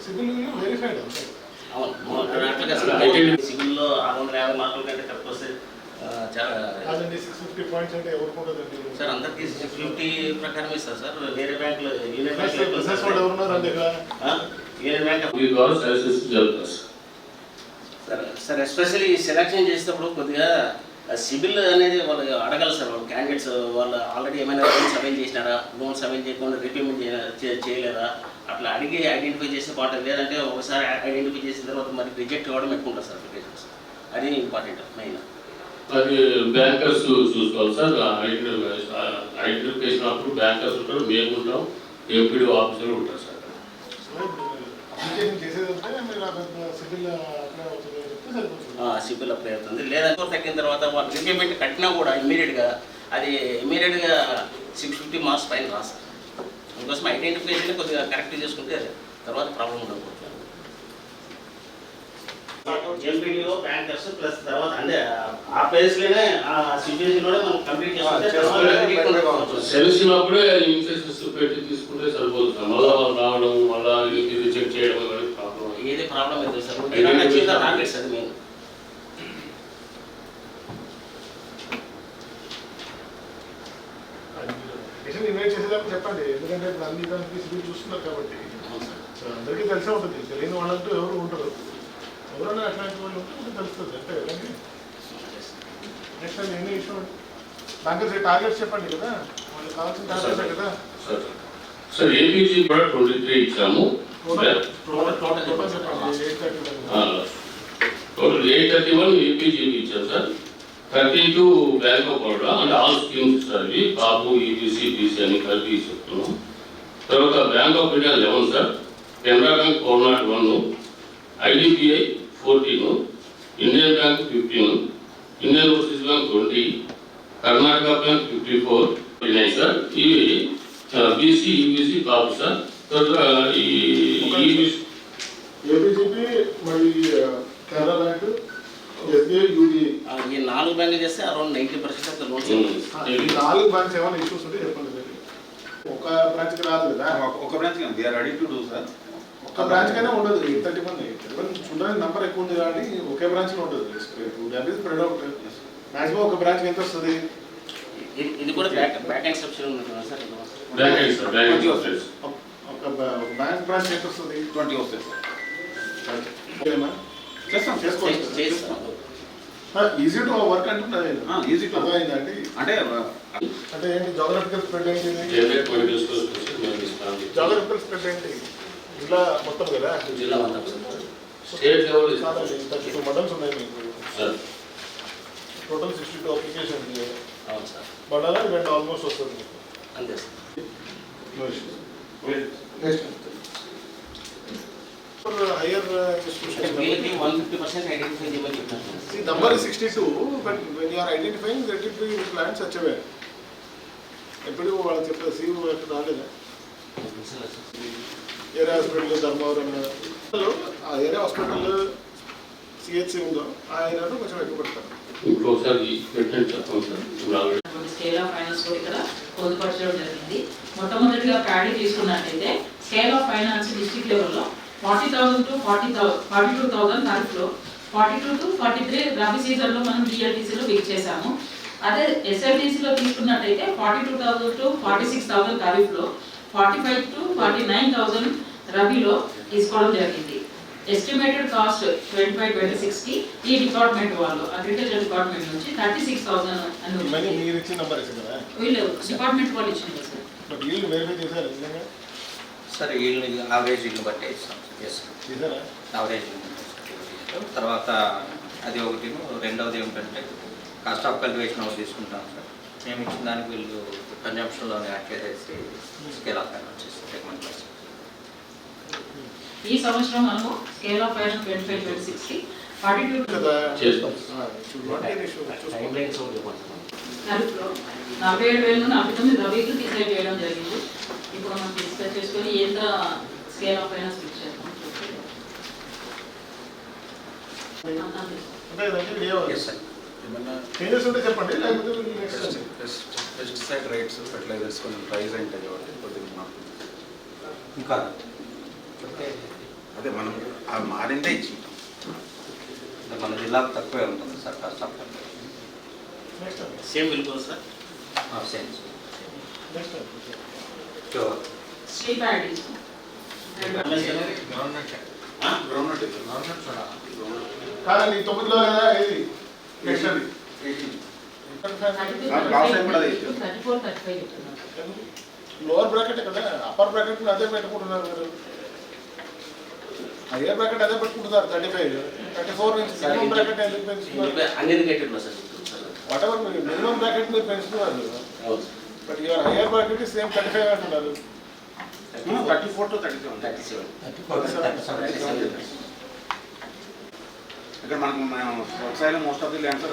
Civil verified అంతే. అవును సివిల్లో 650 మార్కుల కంటే తక్కువ వస్తే చాలా అదండి 650 పాయింట్స్ అంటే ఎవరికి ఉండదండి సార్. అందరికీ 650 ప్రకారం ఇస్తారు సార్. వేరే బ్యాంకులో యూనియన్ బిజినెస్ వాళ్ళు ఎవరున్నారు అండి ఇక్కడ union bank sir especially selection చేసేటప్పుడు కొద్దిగా సిబిల్ అనేది వాళ్ళు అడగాలి సార్. వాళ్ళు క్యాండిడేట్స్ వాళ్ళు ఆల్రెడీ ఏమైనా లోన్స్ అవైల్ చేసినారా, లోన్స్ అవైల్ చేయకుండా రిపేమెంట్ చేయలేదా అట్లా అడిగి ఐడెంటిఫై చేస్తే బాగుంటుంది. లేదంటే ఒకసారి ఐడెంటిఫై చేసిన తర్వాత మరి రిజెక్ట్ అవ్వడం ఎక్కువ ఉంటుంది సార్ అప్లికేషన్స్. అది ఇంపార్టెంట్ మెయిన్. అది బ్యాంకర్స్ చూసుకోవాలి సార్. ఐడెంటిఫికేషన్ అప్పుడు బ్యాంకర్స్ ఉంటారు, మేము ఉంటాం, ఎంపీడీ ఆఫీసర్లు ఉంటారు సార్. సిబిల్ అప్లై అవుతుంది. లేదంటే తగ్గిన తర్వాత వాళ్ళు రిపేమెంట్ కట్టినా కూడా ఇమీడియట్గా 650 మార్క్స్ పైన రాస్తారు. అందుకోసం ఐడెంటిఫికేషన్ కొద్దిగా కరెక్ట్ చేసుకుంటే తర్వాత ప్రాబ్లం ఉండకపోవచ్చు. ఎంపీడీఓ బ్యాంకర్స్ ప్లస్ తర్వాత అంటే ఆ ప్లేస్లోనే ఆ సిచ్యువేషన్లోనే మనం కంప్లీట్ చేసుకుంటే తెలిసినప్పుడే ఇన్సెషన్స్ పెట్టి తీసుకుంటే సరిపోతుంది. మళ్ళీ రావడం మళ్ళీ రిజెక్ట్ చేయడం ప్రాబ్లం ఏది ప్రాబ్లం అవుతుంది సార్. టార్గెట్స్ అది మెయిన్. ఇన్వైట్ చేసేదాన్ని చెప్పండి. ఎందుకంటే ఇప్పుడు అన్ని దానికి సివిల్ చూస్తున్నారు కాబట్టి అందరికీ తెలిసే ఉంటుంది. తెలియని వాళ్ళంటూ ఎవరు ఉంటారు. ఎవరైనా అట్లాంటి వాళ్ళు ఉంటే తెలుస్తుంది అంటే కదండి. నెక్స్ట్ టైం ఎన్ని ఇష్యూ బ్యాంకర్స్ టార్గెట్స్ చెప్పండి కదా, వాళ్ళకి కావాల్సిన టార్గెట్స్ కదా సార్. ఏపీజీ కూడా 23 ఇచ్చాము. టోటల్ టోటల్ 831 ఏపీజీ ఇచ్చాం sir. 32 bank of Baroda and all schemes sir. ఇవి బాబు ఈబీసీ బీసీ అని కలిపి చెప్తున్నాం. తర్వాత bank of India 11 sir, Canara bank 401, IDBI 14, Indian bank 15, Indian overseas bank 20, Karnataka bank 54 ఉన్నాయి సార్. ఇవి బీసీ ఈబీసీ బాబు సార్. తర్వాత ఈ ఏపీజీపీ మళ్ళీ కెనరా బ్యాంక్ ఎస్బీఐ యూబీఐ ఈ 4 బ్యాంకులు చేస్తే అరౌండ్ 90% ఆఫ్ ద లోన్స్. ఈ 4 బ్రాంచ్ ఏమైనా ఇష్యూస్ ఉంటే చెప్పండి. ఒక బ్రాంచ్కి రాదు కదా, ఒక branch we're ready to do sir. ఒక బ్రాంచ్ కైనా ఉండదు. 30 చూడడానికి నెంబర్ ఎక్కువ ఉంది కానీ ఒకే బ్రాంచ్లో ఉంటుంది. స్ప్రెడ్ అవుట్ మ్యాక్సిమం ఒక బ్రాంచ్కి ఎంత వస్తుంది? ఇది కూడా బ్యాక్ ఎండ్ స్ట్రక్చర్ ఉంటుంది సార్. ఒక బ్యాంక్ బ్రాంచ్ ఎంత వస్తుంది? 20 వస్తుంది చేస్తాం, చేసుకోవచ్చు. ఈజీ టు వర్క్ అంటున్నది. ఈజీ టు అర్థమైందండి. అంటే అంటే ఏంటి జాగ్రఫికల్ స్ప్రెడ్ ఏంటి? జాగ్రఫికల్ స్ప్రెడ్ ఏంటి? జిల్లా మొత్తం కదా, జిల్లా మొత్తం స్టేట్ లెవెల్ 32 మండల్స్ ఉన్నాయి మీకు. టోటల్ 62 అప్లికేషన్ మండలా ఇవన్నీ ఆల్మోస్ట్ వస్తుంది మీకు. అంతే హైయర్ ఇన్స్టిట్యూషన్ వీళ్ళకి 150% ఐడెంటిఫై చేయమని చెప్తాను. See, number is 62, but when you are identifying, let it be planned such a way. ఎప్పుడు వాళ్ళు చెప్పారు సీఈఓ ఎక్కడ రాలేదా? ఏరియా హాస్పిటల్ ధర్మవరం ఆ ఏరియా హాస్పిటల్ సిహెచ్సి ఉందో ఆ ఏరియాలో కొంచెం ఎక్కువ పెడతారు. స్కేల్ ఆఫ్ ఫైనాన్స్ కూడా ఇక్కడ పొందుపరచడం జరిగింది. మొట్టమొదటిగా ప్యాడీ తీసుకున్నట్లయితే స్కేల్ ఆఫ్ ఫైనాన్స్ డిస్ట్రిక్ట్ లెవెల్లో 40,000 to 42,000 ఖరీఫ్లో, 42 to 43 రబీ సీజన్లో మనం డిఎల్టీసీలో బిగ్ చేశాము. అదే ఎస్ఎల్టీసీలో తీసుకున్నట్టయితే 42,000 to 46,000 ఖరీఫ్లో, 45 to 49,000 రబీలో తీసుకోవడం జరిగింది. ఎస్టిమేటెడ్ కాస్ట్ 25-26కి ఈ డిపార్ట్మెంట్ వాళ్ళు అగ్రికల్చర్ డిపార్ట్మెంట్ నుంచి 36,000 అని మీరు ఇచ్చిన నంబర్ ఇచ్చింది కదా, వీళ్ళు డిపార్ట్మెంట్ వాళ్ళు ఇచ్చింది సార్. బట్ వీళ్ళు వెరిఫై చేశారు నిజంగా సార్. వీళ్ళు యావరేజ్ ఇల్లు బట్టే ఇస్తాం చేశారా? యావరేజ్ తర్వాత అది ఒకటి. రెండవది ఏమిటంటే కాస్ట్ ఆఫ్ కల్టివేషన్ ఒకటి తీసుకుంటాం సార్. మేము ఇచ్చిన దానికి వీళ్ళు కన్జంప్షన్లోనే యాడ్ చేసేసి స్కేల్ ఆఫ్ ఫైనాన్స్ రికమెండ్ చేస్తాం. ఈ సంవత్సరం మనము స్కేల్ ఆఫ్ ఫైనాన్స్ 25-26కి 42 చేస్తాం. ఖరీఫ్లో 47,000 నుండి 49 రబీకి డిసైడ్ చేయడం జరిగింది. ఇప్పుడు మనం డిస్కస్ చేసుకొని ఎంత స్కేల్ ఆఫ్ ఫైనాన్స్ ఫిక్స్ చేస్తాం. చేంజెస్ ఉంటే చెప్పండి, లేకపోతే పెస్టిసైడ్ రేట్స్ ఫెర్టిలైజర్స్ కొంచెం ప్రైస్ ఉంటాయి కాబట్టి కొద్దిగా మాకు ఇంకా అదే మనం ఆ మారిందే ఇచ్చింటాం. మన జిల్లాకు తక్కువే ఉంటుంది sir cost of next same వెళ్ళిపోదు sir. Same next Shri paddies కాదండి 9లో లేదా ఏది నెక్స్ట్ అది 34-35 చెప్తున్నారు. లోవర్ బ్రాకెట్ కదా, అప్పర్ బ్రాకెట్ అదే పెట్టుకుంటున్నారు మీరు. హయ్యర్ బ్రాకెట్ అదే పెట్టుకుంటున్నారు 35, 34 నుంచి మినిమం బ్రాకెట్ ఎందుకు పెంచుతున్నారు? అన్ఇండికేటెడ్ సార్. వాట్ ఎవర్ మీరు మినిమం బ్రాకెట్ మీరు పెంచుతున్నారు, అవును but your higher bracket same 35 అంటున్నారు. 34 to 37. 37. ఇక్కడ మనకు వ్యవసాయంలో మోస్ట్ ఆఫ్ ది ల్యాండ్స్